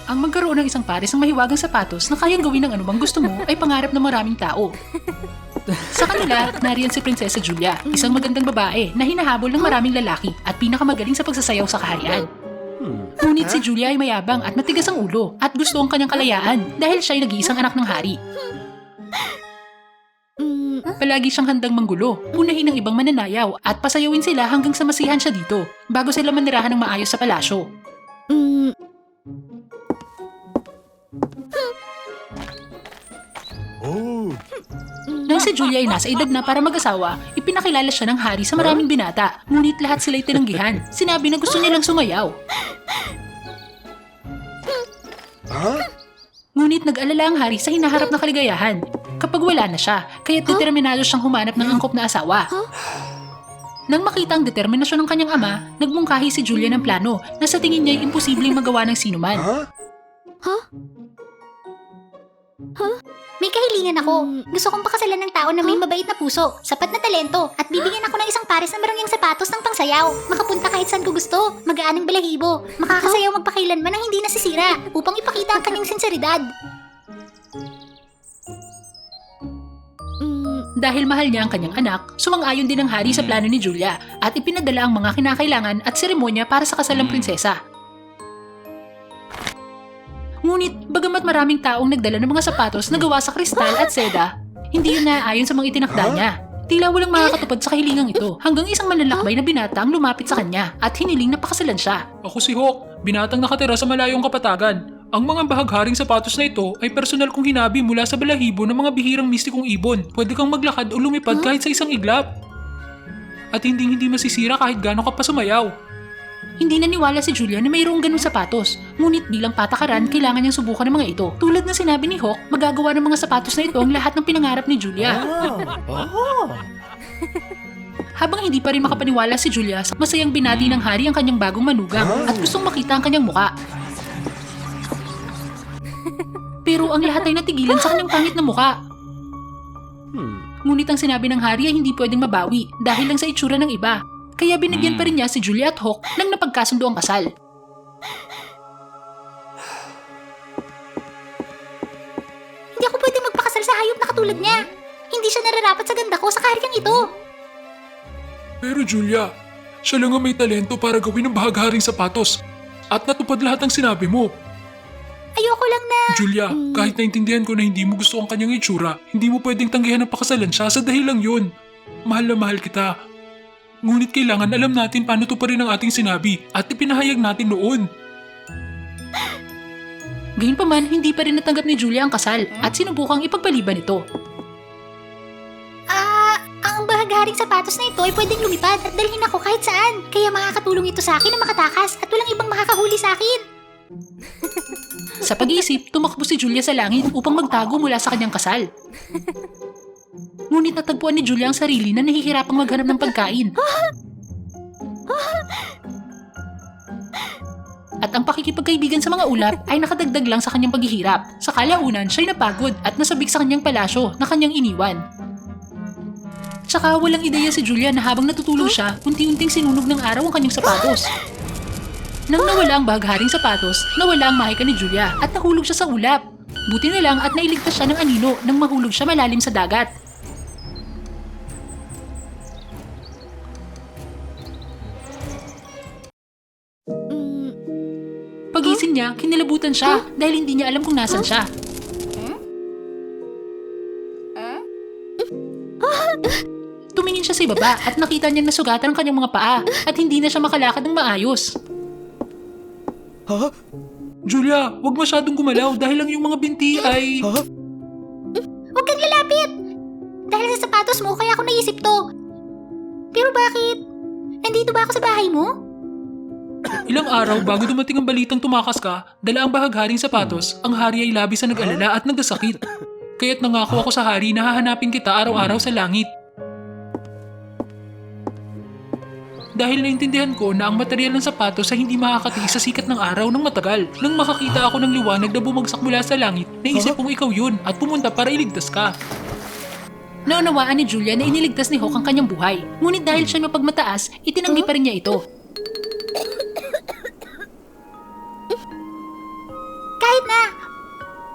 Ang magkaroon ng isang pares ng mahiwagang sapatos na kayang gawin ng anumang gusto mo ay pangarap ng maraming tao. Sa kanila, nariyan si Prinsesa Julia, isang magandang babae na hinahabol ng maraming lalaki at pinakamagaling sa pagsasayaw sa kaharian. Ngunit si Julia ay mayabang at matigas ang ulo at gusto ang kanyang kalayaan dahil siya ay nag-iisang anak ng hari. Palagi siyang handang manggulo, unahin ng ibang mananayaw at pasayawin sila hanggang sa masihan siya dito bago sila manirahan ng maayos sa palasyo. Nang si Julia ay nasa edad na para mag-asawa, ipinakilala siya ng hari sa maraming binata, ngunit lahat sila'y tinanggihan. Sinabi na gusto nilang sumayaw. Ngunit nag-alala ang hari sa hinaharap na kaligayahan. Kapag wala na siya, kaya't determinado siyang humanap ng angkop na asawa. Nang makita ang determinasyon ng kanyang ama, nagmungkahi si Julia ng plano na sa tingin niya ay imposibleng magawa ng sinuman. May kahilingan ako. Gusto kong pakasalan ng tao na may mabait na puso, sapat na talento, at bibigyan ako ng isang pares ng marangyang sapatos ng pangsayaw. Makapunta kahit saan ko gusto, magaan ang balahibo, makakasayaw magpakailanman ang hindi nasisira, upang ipakita ang kanyang sinseridad. Dahil mahal niya ang kanyang anak, sumang-ayon din ang hari sa plano ni Julia at ipinadala ang mga kinakailangan at seremonya para sa kasalang prinsesa. Ngunit, bagamat maraming taong nagdala ng mga sapatos na gawa sa kristal at seda, hindi yun naaayon sa mga itinakda niya. Tila walang makakatupad sa kahilingang ito hanggang isang manlalakbay na binata ang lumapit sa kanya at hiniling na pakasalan siya. Ako si Hawk, binatang nakatira sa malayong kapatagan. Ang mga bahagharing sapatos na ito ay personal kong hinabi mula sa balahibo ng mga bihirang mistikong ibon. Pwede kang maglakad o lumipad kahit sa isang iglap. At hindi masisira kahit gaano ka pa sumayaw. Hindi naniwala si Julia na mayroong ganung sapatos. Ngunit bilang patakaran, kailangan niyang subukan ng mga ito. Tulad na sinabi ni Hawk, magagawa ng mga sapatos na ito ang lahat ng pinangarap ni Julia. Habang hindi pa rin makapaniwala si Julia, masayang binati ng hari ang kanyang bagong manugang at gustong makita ang kanyang muka. Pero ang lahat ay natigilan sa kanyang pangit na muka. Ngunit ang sinabi ng hari ay hindi pwedeng mabawi dahil lang sa itsura ng iba. Kaya binigyan pa rin niya si Julia at Hawk nang napagkasundo ang kasal. Hindi ako pwedeng magpakasal sa hayop na katulad niya. Hindi siya nararapat sa ganda ko sa kahariang ito. Pero Julia, siya lang ang may talento para gawin ng bahagharing sapatos. At natupad lahat ng sinabi mo. Ayoko lang na... Julia, kahit naintindihan ko na hindi mo gusto ang kanyang itsura, hindi mo pwedeng tanggihan ng pakasalan siya sa dahilang yun. Mahal na mahal kita. Ngunit kailangan alam natin paano to pa rin ang ating sinabi at ipinahayag natin noon. Gayunpaman, hindi pa rin natanggap ni Julia ang kasal at sinubukang ipagpaliban ito. Ang bahagharing sapatos na ito ay pwedeng lumipad at dalhin ako kahit saan. Kaya makakatulong ito sa akin na makatakas at walang ibang makakahuli sa akin. Sa pag-iisip, tumakbo si Julia sa langit upang magtago mula sa kanyang kasal. Ngunit natagpuan ni Julia ang sarili na nahihirapang maghanap ng pagkain. At ang pakikipagkaibigan sa mga ulap ay nakadagdag lang sa kanyang paghihirap. Sa kalaunan, siya'y napagod at nasabik sa kanyang palasyo na kanyang iniwan. Tsaka walang ideya si Julia na habang natutulog siya, unti-unting sinunog ng araw ang kanyang sapatos. Nang nawala ang bahagharing sapatos, nawala ang mahika ni Julia at nahulog siya sa ulap. Buti na lang at nailigtas siya ng anino nang mahulog siya malalim sa dagat. Pagising niya, kinilabutan siya dahil hindi niya alam kung nasan siya. Tumingin siya sa ibaba at nakita niyang nasugatan ang kanyang mga paa at hindi na siya makalakad ng maayos. Julia, wag masyadong gumalaw dahil lang yung mga binti ay... Huwag kang lalapit! Dahil sa sapatos mo, kaya ako naisip to. Pero bakit? Nandito ba ako sa bahay mo? Ilang araw bago dumating ang balitang tumakas ka, dala ang bahagharing sapatos, ang hari ay labis na nag-alala at nagkasakit. Kaya't nangako ako sa hari na hahanapin kita araw-araw sa langit. Dahil naintindihan ko na ang material ng sapatos ay hindi makakatiis sa sikat ng araw ng matagal. Nang makakita ako ng liwanag na bumagsak mula sa langit, naisip kong ikaw yun at pumunta para iligtas ka. Naunawaan ni Julia na iniligtas ni Hawk ang kanyang buhay. Ngunit dahil siya mapagmataas, itinanggi pa rin niya ito. Bakit na?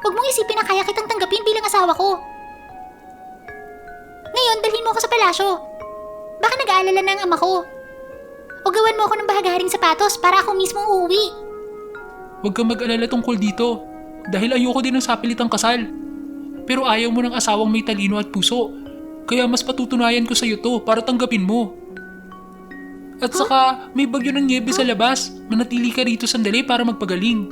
Huwag mong isipin na kaya kitang tanggapin bilang asawa ko. Ngayon, dalhin mo ako sa palasyo. Baka nag-aalala na ang ama ko. O gawan mo ako ng bahagharing sapatos para ako mismo uuwi. Huwag kang mag-alala tungkol dito. Dahil ayoko din ng sapilitang kasal. Pero ayaw mo ng asawang may talino at puso. Kaya mas patutunayan ko sa'yo to para tanggapin mo. At saka, may bagyo ng nyebe sa labas. Manatili ka rito sandali para magpagaling.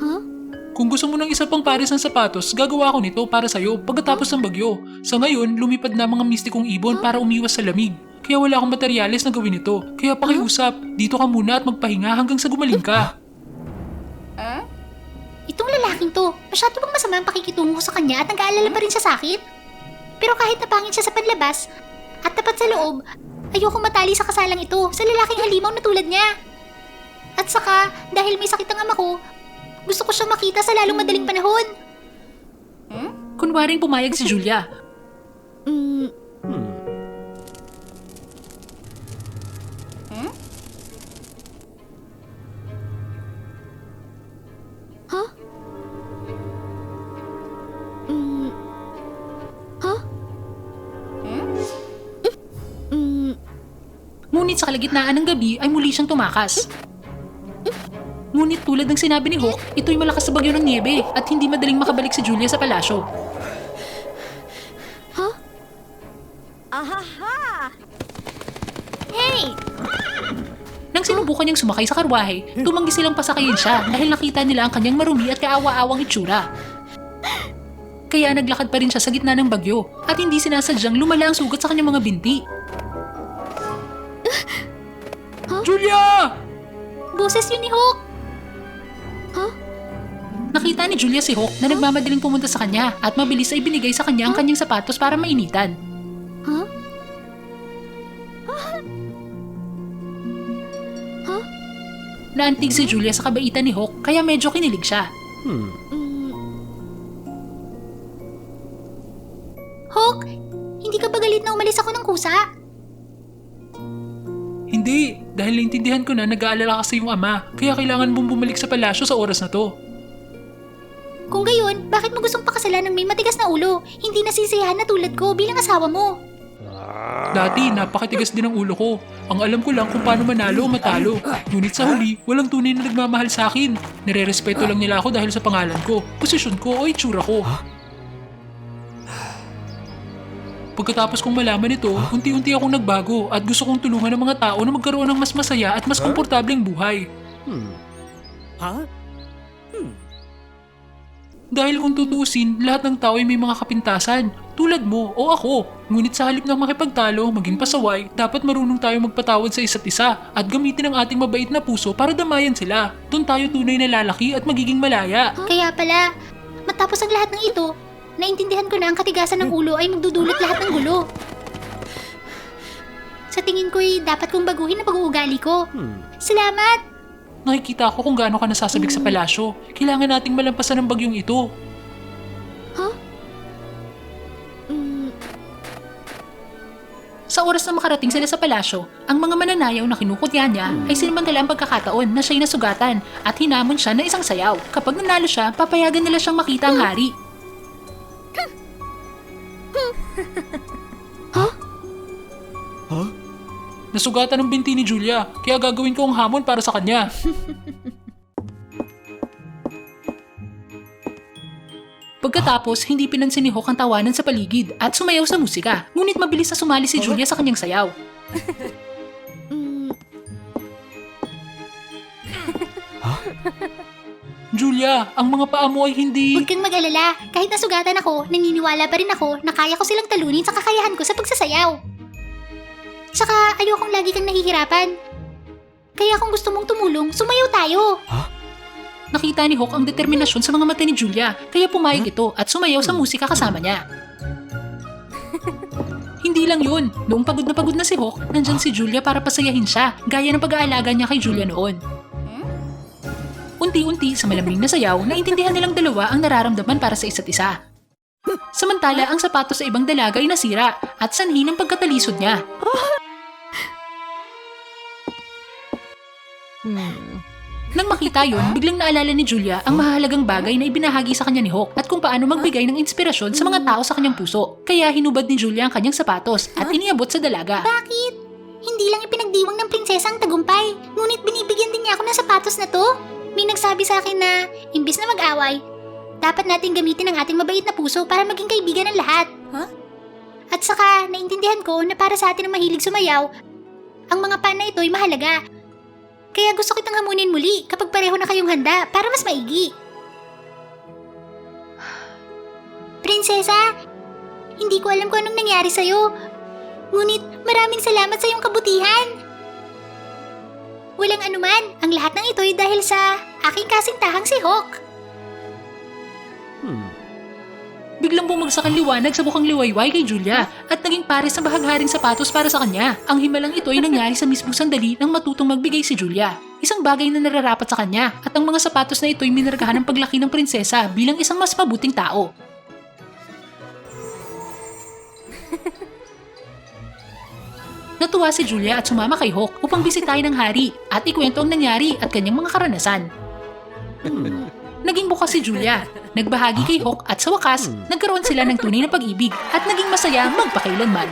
Kung gusto mo ng isa pang pares ng sapatos, gagawa ko nito para sa'yo pagkatapos ng bagyo. Sa ngayon, lumipad na mga mistikong ibon para umiwas sa lamig. Kaya wala akong materyales na gawin ito. Kaya pakiusap, dito ka muna at magpahinga hanggang sa gumaling ka. Itong lalaking to, masyado bang masama ang pakikitungo ko sa kanya at nag-aalala pa rin siya sa akin? Pero kahit napangit siya sa panlabas at tapat sa loob, ayoko matali sa kasalang ito sa lalaking halimaw na tulad niya. At saka, dahil may sakit ang ama ko, gusto ko siyang makita sa lalong madaling panahon. Kunwaring pumayag si Julia. Ngunit sa kalagitnaan ng gabi ay muli siyang tumakas. Ngunit tulad ng sinabi ni Hawk, ito'y malakas na bagyo ng niebe at hindi madaling makabalik si Julia sa palasyo. Hey! Nang sinubukan niyang sumakay sa karwahe, tumanggi silang pasakayin siya dahil nakita nila ang kanyang marumi at kaawa-awang itsura. Kaya naglakad pa rin siya sa gitna ng bagyo at hindi sinasadyang lumala ang sugat sa kanyang mga binti. Julia! Boses yun ni Hawk! Nakita ni Julia si Hawk na nagmamadaling pumunta sa kanya at mabilis ay binigay sa kanya ang kanyang sapatos para mainitan. Naantig si Julia sa kabaitan ni Hawk kaya medyo kinilig siya. Hawk, hindi ka ba galit na umalis ako ng kusa? Hindi, dahil naintindihan ko na nag-aalala kasi yung ama, kaya kailangan mong bumalik sa palasyo sa oras na to. Kung gayon, bakit mo gustong pakasalan ng may matigas na ulo? Hindi nasisiyahan na tulad ko bilang asawa mo. Dati, napakatigas din ang ulo ko. Ang alam ko lang kung paano manalo o matalo. Ngunit sa huli, walang tunay na nagmamahal sa akin. Nire-respeto lang nila ako dahil sa pangalan ko, posisyon ko o itsura ko. Pagkatapos kong malaman ito, unti-unti akong nagbago at gusto kong tulungan ng mga tao na magkaroon ng mas masaya at mas komportableng buhay. Dahil kung tutuusin, lahat ng tao ay may mga kapintasan, tulad mo o ako. Ngunit sa halip ng makipagtalo, maging pasaway, dapat marunong tayo magpatawad sa isa't isa at gamitin ang ating mabait na puso para damayan sila. Doon tayo tunay na lalaki at magiging malaya. Kaya pala, matapos ang lahat ng ito, naintindihan ko na ang katigasan ng ulo ay magdudulot lahat ng gulo. Sa tingin ko'y dapat kong baguhin ang pag-uugali ko. Salamat! Nakikita ko kung gaano ka nasasabik sa palasyo. Kailangan nating malampasan ang bagyong ito. Sa oras na makarating sila sa palasyo, ang mga mananayaw na kinukutya niya ay sinimantala ang pagkakataon na siya'y nasugatan at hinamon siya ng isang sayaw. Kapag nanalo siya, papayagan nila siyang makita ang hari. Nasugatan ang binti ni Julia, kaya gagawin ko ang hamon para sa kanya. Pagkatapos, hindi pinansin ni Hawk ang tawanan sa paligid at sumayaw sa musika. Ngunit mabilis na sumali si Julia sa kanyang sayaw. Julia, ang mga paa mo ay hindi... Huwag kang mag-alala. Kahit nasugatan ako, naniniwala pa rin ako na kaya ko silang talunin sa kakayahan ko sa pagsasayaw. Tsaka ayokong lagi kang nahihirapan. Kaya kung gusto mong tumulong, sumayaw tayo. Nakita ni Hawk ang determinasyon sa mga mata ni Julia, kaya pumayag ito at sumayaw sa musika kasama niya. Hindi lang yun. Noong pagod na si Hawk, nandyan si Julia para pasayahin siya, gaya ng pag-aalaga niya kay Julia noon. Unti-unti sa malamig na sayaw, naintindihan nilang dalawa ang nararamdaman para sa isa't isa. Samantala, ang sapatos sa ibang dalaga ay nasira at sanhi ng pagkatalisod niya. Nang makita yon, biglang naalala ni Julia ang mahalagang bagay na ibinahagi sa kanya ni Hawk at kung paano magbigay ng inspirasyon sa mga tao sa kanyang puso. Kaya hinubad ni Julia ang kanyang sapatos at iniabot sa dalaga. Bakit? Hindi lang ipinagdiwang ng prinsesa ang tagumpay, ngunit binibigyan din niya ako ng sapatos na to. May nagsabi sa akin na, imbis na mag-away, dapat natin gamitin ang ating mabait na puso para maging kaibigan ng lahat. At saka, naintindihan ko na para sa atin ang mahilig sumayaw, ang mga pan na ito'y mahalaga. Kaya gusto kitang hamunin muli kapag pareho na kayong handa para mas maigi. Prinsesa, hindi ko alam kung anong nangyari sa'yo. Ngunit maraming salamat sa iyong kabutihan. Walang anuman, ang lahat ng ito'y dahil sa aking kasintahang si Hawk. Biglang bumagsak ang liwanag sa bukang liwayway kay Julia at naging pares ng bahagharing sapatos para sa kanya. Ang himalang ito ay nangyari sa mismong sandali nang matutong magbigay si Julia. Isang bagay na nararapat sa kanya at ang mga sapatos na ito ay minargahan ng paglaki ng prinsesa bilang isang mas mabuting tao. Natuwa si Julia at sumama kay Hawk upang bisitahin ng hari at ikwento ang nangyari at kanyang mga karanasan. Naging bukas si Julia, nagbahagi kay Hawk at sa wakas, nagkaroon sila ng tunay na pag-ibig at naging masaya magpakailanman.